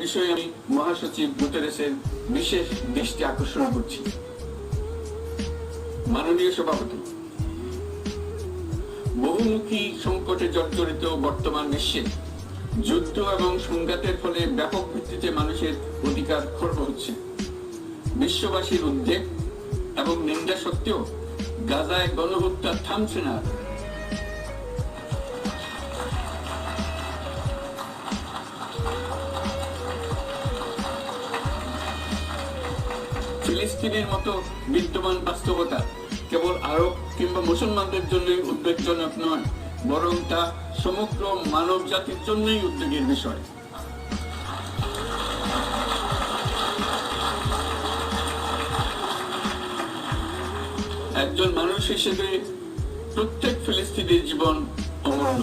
বিষয়ে আমি মহাসচিব গুতেরেসের বিশেষ দৃষ্টি আকর্ষণ করছি। মাননীয় সভাপতি, বহুমুখী সংকটে জর্জরিত বর্তমান বিশ্বে যুদ্ধ এবং সংঘাতের ফলে ব্যাপক ভিত্তিতে মানুষের অধিকার খর্ব হচ্ছে। বিশ্ববাসীর উদ্বেগ এবং নিন্দা সত্ত্বেও গাজায় গণহত্যা থামছে না। ফিলিস্তিনের মতো বিদ্যমান বাস্তবতা কেবল আরব কিংবা মুসলমানদের জন্যই উদ্বেগজনক নয়, বরং তা সমগ্র মানব জাতির জন্যই উদ্বেগের বিষয়। একজন মানুষ হিসেবে প্রত্যেক ফিলিস্তিনির জীবন অমূল্য।